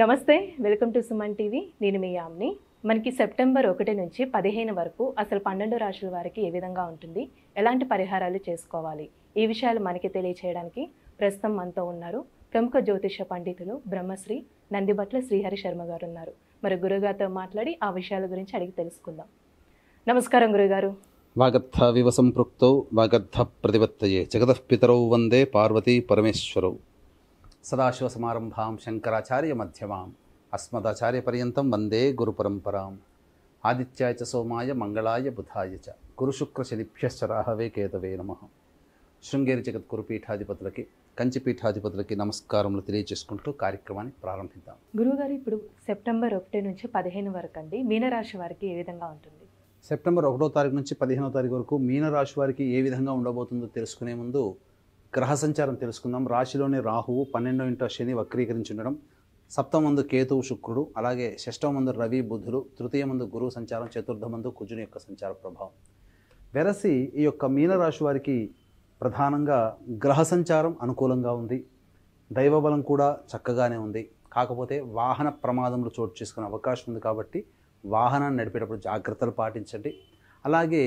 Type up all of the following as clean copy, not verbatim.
నమస్తే, welcome to Suman TV. నేను మీ యామ్ని. మనకి సెప్టెంబర్ 1 నుంచి 15 వరకు అసలు 12 రాశుల వారికి ఏ విధంగా ఉంటుంది, ఎలాంటి పరిహారాలు చేసుకోవాలి, ఈ విషయాలు మనకి తెలియచేయడానికి ప్రస్తుతం మనతో ఉన్నారు ప్రముఖ జ్యోతిష పండితులు బ్రహ్మశ్రీ నందిబట్ల శ్రీహరి శర్మ గారు ఉన్నారు. మరి గురుగారితో మాట్లాడి ఆ విషయాల గురించి అడిగి తెలుసుకుందాం. నమస్కారం గురుగారు. వాగర్థ వివ సంపృక్తౌ వాగర్థ ప్రతిపత్తయే జగతః పితరౌ వందే పార్వతీ పరమేశ్వరౌ. సదాశివసమారంభాం శంకరాచార్య మధ్యమాం అస్మదాచార్య పర్యంతం వందే గురు పరంపరాం. ఆదిత్యాయ చ సోమాయ మంగళాయ బుధాయ చ గురుశుక్ర శనిభ్యశ్చ రాహవే కేతవే నమః. శృంగేరి జగద్గురు పీఠాధిపతులకి, కంచి పీఠాధిపతులకి నమస్కారములు తెలియజేసుకుంటూ కార్యక్రమాన్ని ప్రారంభిద్దాం. గురుగారు, ఇప్పుడు సెప్టెంబర్ 1 నుంచి 15 వరకు అండి మీనరాశి వారికి ఏ విధంగా ఉంటుంది? సెప్టెంబర్ 1వ తారీఖు నుంచి 15వ తారీఖు వరకు మీనరాశి వారికి ఏ విధంగా ఉండబోతుందో తెలుసుకునే ముందు గ్రహ సంచారం తెలుసుకుందాం. రాశిలోని రాహువు, 12వ ఇంట శని వక్రీకరించి ఉండడం, సప్తమందు కేతువు శుక్రుడు, అలాగే షష్టమందు రవి బుధుడు, తృతీయమందు గురువు సంచారం, చతుర్థమందు కుజుని యొక్క సంచార ప్రభావం. వెరసి ఈ యొక్క మీనరాశి వారికి ప్రధానంగా గ్రహ సంచారం అనుకూలంగా ఉంది, దైవబలం కూడా చక్కగానే ఉంది. కాకపోతే వాహన ప్రమాదములు చోటు చేసుకునే అవకాశం ఉంది కాబట్టి వాహనాన్ని నడిపేటప్పుడు జాగ్రత్తలు పాటించండి. అలాగే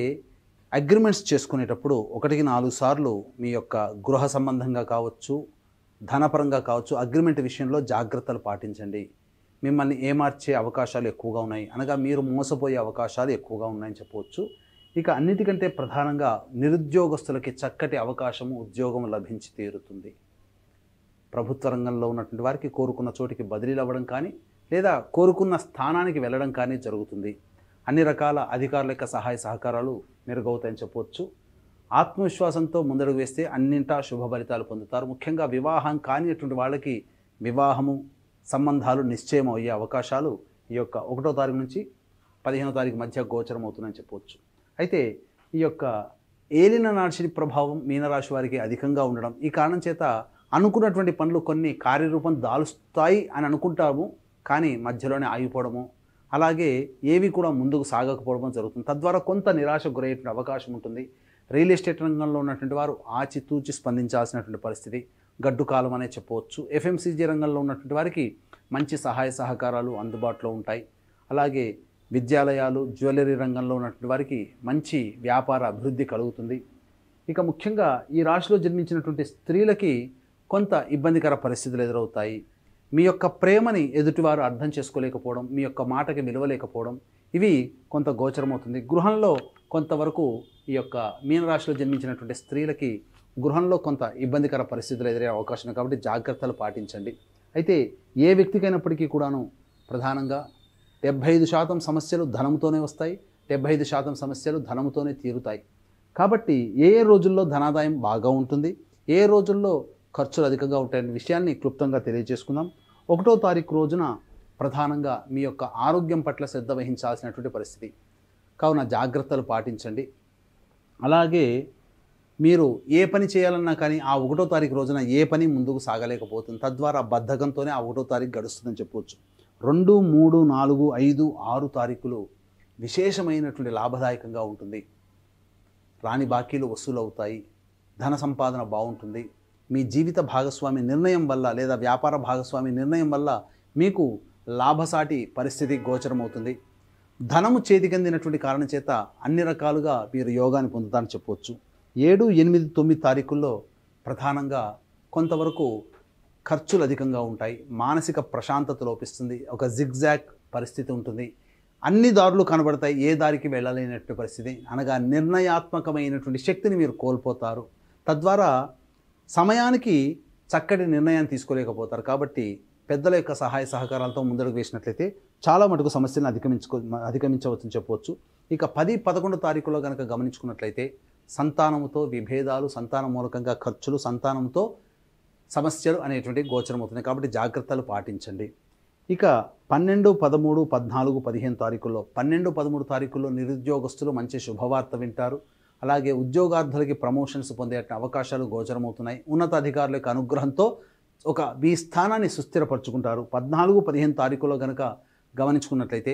అగ్రిమెంట్స్ చేసుకునేటప్పుడు 1-4 సార్లు మీ యొక్క గృహ సంబంధంగా కావచ్చు, ధనపరంగా కావచ్చు, అగ్రిమెంట్ విషయంలో జాగ్రత్తలు పాటించండి. మిమ్మల్ని ఏమార్చే అవకాశాలు ఎక్కువగా ఉన్నాయి, అనగా మీరు మోసపోయే అవకాశాలు ఎక్కువగా ఉన్నాయని చెప్పవచ్చు. ఇక అన్నిటికంటే ప్రధానంగా నిరుద్యోగస్తులకి చక్కటి అవకాశము, ఉద్యోగం లభించి తీరుతుంది. ప్రభుత్వ రంగంలో ఉన్నటువంటి వారికి కోరుకున్న చోటికి బదిలీలు అవ్వడం కానీ, లేదా కోరుకున్న స్థానానికి వెళ్ళడం కానీ జరుగుతుంది. అన్ని రకాల అధికారుల యొక్క సహాయ సహకారాలు మెరుగవుతాయని చెప్పవచ్చు. ఆత్మవిశ్వాసంతో ముందడుగు వేస్తే అన్నింటా శుభ ఫలితాలు పొందుతారు. ముఖ్యంగా వివాహం కానిటువంటి వాళ్ళకి వివాహము సంబంధాలు నిశ్చయం అయ్యే అవకాశాలు ఈ యొక్క 1వ తారీఖు నుంచి 15వ తారీఖు మధ్య గోచరం అవుతుందని చెప్పవచ్చు. అయితే ఈ యొక్క ఏలిన నాశని ప్రభావం మీనరాశి వారికి అధికంగా ఉండడం, ఈ కారణం చేత అనుకున్నటువంటి పనులు కొన్ని కార్యరూపం దాలుస్తాయి అని అనుకుంటాము, కానీ మధ్యలోనే ఆగిపోవడము, అలాగే ఏవి కూడా ముందుకు సాగకపోవడం జరుగుతుంది. తద్వారా కొంత నిరాశ గురయ్యే అవకాశం ఉంటుంది. రియల్ ఎస్టేట్ రంగంలో ఉన్నటువంటి వారు ఆచితూచి స్పందించాల్సినటువంటి పరిస్థితి, గడ్డు కాలం అనే చెప్పవచ్చు. ఎఫ్ఎంసీజీ రంగంలో ఉన్నటువంటి వారికి మంచి సహాయ సహకారాలు అందుబాటులో ఉంటాయి. అలాగే విద్యాలయాలు, జ్యువెలరీ రంగంలో ఉన్నటువంటి వారికి మంచి వ్యాపార అభివృద్ధి కలుగుతుంది. ఇక ముఖ్యంగా ఈ రాశిలో జన్మించినటువంటి స్త్రీలకి కొంత ఇబ్బందికర పరిస్థితులు ఎదురవుతాయి. మీ యొక్క ప్రేమని ఎదుటివారు అర్థం చేసుకోలేకపోవడం, మీ యొక్క మాటకి విలువలేకపోవడం, ఇవి కొంత గోచరమవుతుంది. గృహంలో కొంతవరకు ఈ యొక్క మీనరాశిలో జన్మించినటువంటి స్త్రీలకి గృహంలో కొంత ఇబ్బందికర పరిస్థితులు ఎదురయ్యే అవకాశం ఉంది కాబట్టి జాగ్రత్తలు పాటించండి. అయితే ఏ వ్యక్తికైనప్పటికీ కూడాను ప్రధానంగా 75% సమస్యలు ధనంతోనే వస్తాయి, 75% సమస్యలు ధనంతోనే తీరుతాయి. కాబట్టి ఏ రోజుల్లో ధనాదాయం బాగా ఉంటుంది, ఏ రోజుల్లో ఖర్చులు అధికంగా ఉంటాయనే విషయాన్ని క్లుప్తంగా తెలియజేసుకుందాం. 1వ తారీఖు రోజున ప్రధానంగా మీ యొక్క ఆరోగ్యం పట్ల శ్రద్ధ వహించాల్సినటువంటి పరిస్థితి కావున జాగ్రత్తలు పాటించండి. అలాగే మీరు ఏ పని చేయాలన్నా కానీ ఆ 1వ తారీఖు రోజున ఏ పని ముందుకు సాగలేకపోతుంది. తద్వారా బద్ధకంతోనే ఆ 1వ తారీఖు గడుస్తుందని చెప్పవచ్చు. 2, 3, 4, 5, 6 తారీఖులు విశేషమైనటువంటి లాభదాయకంగా ఉంటుంది. రాని బాకీలు వసూలు అవుతాయి, ధన సంపాదన బాగుంటుంది. మీ జీవిత భాగస్వామి నిర్ణయం వల్ల లేదా వ్యాపార భాగస్వామి నిర్ణయం వల్ల మీకు లాభసాటి పరిస్థితి గోచరమవుతుంది. ధనము చేతికందినటువంటి కారణం చేత అన్ని రకాలుగా మీరు యోగాన్ని పొందుతారని చెప్పవచ్చు. 7, 8, 9 తారీఖుల్లో ప్రధానంగా కొంతవరకు ఖర్చులు అధికంగా ఉంటాయి, మానసిక ప్రశాంతత లోపిస్తుంది, ఒక జిగ్జాగ్ పరిస్థితి ఉంటుంది, అన్ని దారులు కనబడతాయి, ఏ దారికి వెళ్ళలేనటువంటి పరిస్థితి, అనగా నిర్ణయాత్మకమైనటువంటి శక్తిని మీరు కోల్పోతారు. తద్వారా సమయానికి చక్కటి నిర్ణయాన్ని తీసుకోలేకపోతారు. కాబట్టి పెద్దల యొక్క సహాయ సహకారాలతో ముందడుగు వేసినట్లయితే చాలా మటుకు సమస్యలను అధిగమించవచ్చని చెప్పవచ్చు. ఇక 10, 11 తారీఖులో కనుక గమనించుకున్నట్లయితే సంతానముతో విభేదాలు, సంతానం మూలకంగా ఖర్చులు, సంతానంతో సమస్యలు అనేటువంటి గోచరం అవుతున్నాయి. కాబట్టి జాగ్రత్తలు పాటించండి. ఇక 12, 13, 14, 15 తారీఖుల్లో 12, 13 తారీఖుల్లో నిరుద్యోగస్తులు మంచి శుభవార్త వింటారు. అలాగే ఉద్యోగార్థులకి ప్రమోషన్స్ పొందే అవకాశాలు గోచరమవుతున్నాయి. ఉన్నతాధికారుల యొక్క అనుగ్రహంతో మీ స్థానాన్ని సుస్థిరపరచుకుంటారు. 14, 15 తారీఖులో కనుక గమనించుకున్నట్లయితే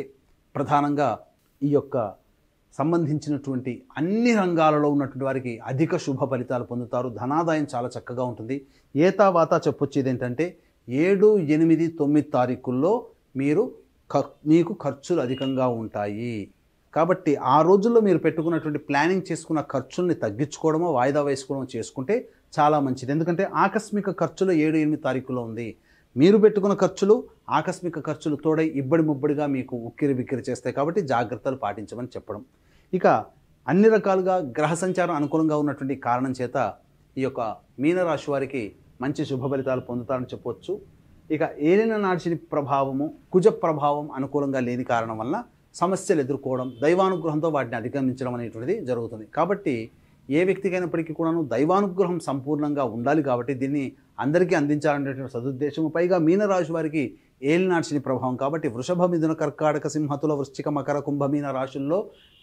ప్రధానంగా ఈ యొక్క సంబంధించినటువంటి అన్ని రంగాలలో ఉన్నటువంటి వారికి అధిక శుభ ఫలితాలు పొందుతారు. ధనాదాయం చాలా చక్కగా ఉంటుంది. ఏతావాత చెప్పొచ్చేది ఏంటంటే 7, 8, 9 తారీఖుల్లో మీకు ఖర్చులు అధికంగా ఉంటాయి. కాబట్టి ఆ రోజుల్లో మీరు పెట్టుకున్నటువంటి ప్లానింగ్ చేసుకున్న ఖర్చుల్ని తగ్గించుకోవడమో వాయిదా వేసుకోవడమో చేసుకుంటే చాలా మంచిది. ఎందుకంటే ఆకస్మిక ఖర్చులు 7, 8 తారీఖులో ఉంది. మీరు పెట్టుకున్న ఖర్చులు ఆకస్మిక ఖర్చులు తోడై ఇబ్బడి ముబ్బడిగా మీకు ఉక్కిరి బిక్కిరి చేస్తాయి. కాబట్టి జాగ్రత్తలు పాటించమని చెప్పడం. ఇక అన్ని రకాలుగా గ్రహ సంచారం అనుకూలంగా ఉన్నటువంటి కారణం చేత ఈ యొక్క మీనరాశి వారికి మంచి శుభ ఫలితాలు పొందుతారని చెప్పవచ్చు. ఇక ఏలిన నాడిని ప్రభావము, కుజ ప్రభావం అనుకూలంగా లేని కారణం వల్ల సమస్యలు ఎదుర్కోవడం, దైవానుగ్రహంతో వాటిని అధిగమించడం అనేటువంటిది జరుగుతుంది. కాబట్టి ఏ వ్యక్తికైనప్పటికీ కూడాను దైవానుగ్రహం సంపూర్ణంగా ఉండాలి. కాబట్టి దీన్ని అందరికీ అందించాలనేటువంటి సదుద్దేశము. పైగా మీనరాశి వారికి ఏలినాటి శని ప్రభావం కాబట్టి వృషభ, మిథున, కర్కాటక, సింహతుల, వృశ్చిక, మకర, కుంభ, మీన రాశుల్లో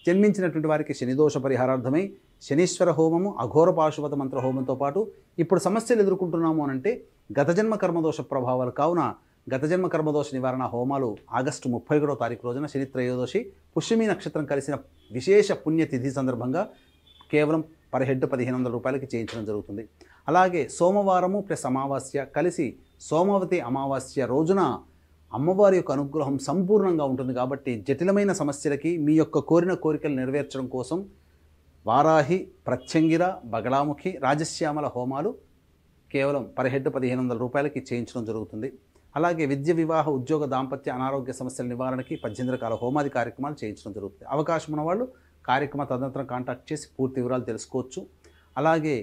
జన్మించినటువంటి వారికి శనిదోష పరిహారార్థమై శనీశ్వర హోమము, అఘోర పాశుపత మంత్ర హోమంతో పాటు ఇప్పుడు సమస్యలు ఎదుర్కొంటున్నాము అనంటే గత జన్మ కర్మదోష ప్రభావాలు కావున గత జన్మ కర్మదోష నివారణ హోమాలు ఆగస్టు 31వ తారీఖు రోజున శని త్రయోదశి పుష్యమి నక్షత్రం కలిసిన విశేష పుణ్యతిథి సందర్భంగా కేవలం పర్ హెడ్ 1500 రూపాయలకి చేయించడం జరుగుతుంది. అలాగే సోమవారము ప్లస్ అమావాస్య కలిసి సోమవతి అమావాస్య రోజున అమ్మవారి యొక్క అనుగ్రహం సంపూర్ణంగా ఉంటుంది. కాబట్టి జటిలమైన సమస్యలకి మీ యొక్క కోరిన కోరికలు నెరవేర్చడం కోసం వారాహి, ప్రత్యంగిర, బగళాముఖి, రాజశ్యామల హోమాలు కేవలం పర్ హెడ్ 1500 రూపాయలకి చేయించడం జరుగుతుంది. అలాగే విద్య, వివాహ, ఉద్యోగ, దాంపత్య, అనారోగ్య సమస్యల నివారణకి 18 రకాల హోమాది కార్యక్రమాలు చేయించడం జరుగుతుంది. అవకాశం ఉన్నవాళ్ళు కార్యక్రమ తదనంతరం కాంటాక్ట్ చేసి పూర్తి వివరాలు తెలుసుకోవచ్చు. అలాగే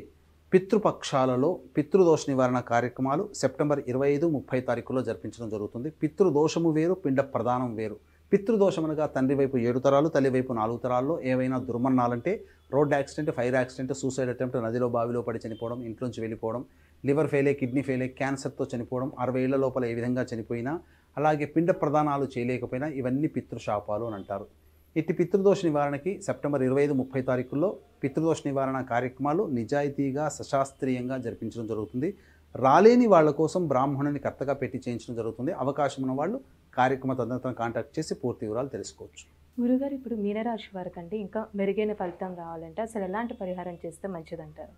పితృపక్షాలలో పితృదోష నివారణ కార్యక్రమాలు సెప్టెంబర్ 25, 30 తారీఖుల్లో జరిపించడం జరుగుతుంది. పితృదోషము వేరు, పిండ ప్రదానం వేరు. పితృదోషం అనగా తండ్రి వైపు 7 తరాలు, తల్లి వైపు 4 తరాల్లో ఏవైనా దుర్మరణాలంటే road accident, fire accident, suicide attempt, నదిలో బావిలో పడి చనిపోవడం, ఇంట్లోంచి వెళ్ళిపోవడం, లివర్ ఫెయిలే, కిడ్నీ ఫెయిలే, క్యాన్సర్తో చనిపోవడం, 60 ఏళ్ల లోపల ఏ విధంగా చనిపోయినా, అలాగే పిండ ప్రదానాలు చేయలేకపోయినా ఇవన్నీ పితృశాపాలు అని అంటారు. ఇట్టి పితృదోష నివారణకి సెప్టెంబర్ 25, 30 తారీఖుల్లో పితృదోష నివారణ కార్యక్రమాలు నిజాయితీగా సశాస్త్రీయంగా జరిపించడం జరుగుతుంది. రాలేని వాళ్ళ కోసం బ్రాహ్మణుని కర్తగా పెట్టి చేయించడం జరుగుతుంది. అవకాశం ఉన్న వాళ్ళు కార్యక్రమ తదనంతరం కాంటాక్ట్ చేసి పూర్తి వివరాలు తెలుసుకోవచ్చు. గురుగారు, ఇప్పుడు మీనరాశి వారికంటే ఇంకా మెరుగైన ఫలితం రావాలంటే అసలు ఎలాంటి పరిహారం చేస్తే మంచిదంటారు?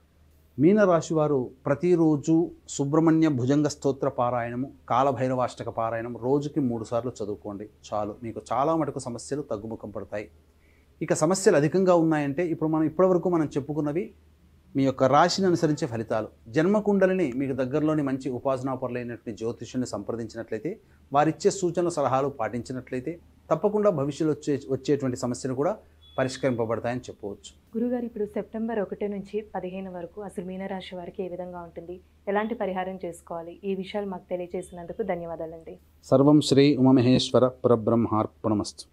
మీనరాశి వారు ప్రతిరోజు సుబ్రహ్మణ్య భుజంగ స్తోత్ర పారాయణము, కాలభైరవాష్టక పారాయణం రోజుకి 3 సార్లు చదువుకోండి చాలు. మీకు చాలా మటుకు సమస్యలు తగ్గుముఖం పడతాయి. ఇక సమస్యలు అధికంగా ఉన్నాయంటే ఇప్పుడు ఇప్పటివరకు మనం చెప్పుకున్నవి మీ యొక్క రాశిని అనుసరించే ఫలితాలు. జన్మకుండలిని మీకు దగ్గరలోని మంచి ఉపాసనాపరులైనటువంటి జ్యోతిష్యుని సంప్రదించినట్లయితే, వారిచ్చే సూచనలు సలహాలు పాటించినట్లయితే తప్పకుండా భవిష్యత్తులో వచ్చేటువంటి సమస్యలు కూడా పరిష్కరింపబడతాయని చెప్పవచ్చు. గురుగారు, ఇప్పుడు సెప్టెంబర్ 1 నుంచి 15 వరకు అసలు మీనరాశి వారికి ఏ విధంగా ఉంటుంది, ఎలాంటి పరిహారం చేసుకోవాలి, ఈ విషయాలు మాకు తెలియజేసినందుకు ధన్యవాదాలండి. సర్వం శ్రీ ఉమామహేశ్వర పరబ్రహ్మార్పణమస్తు.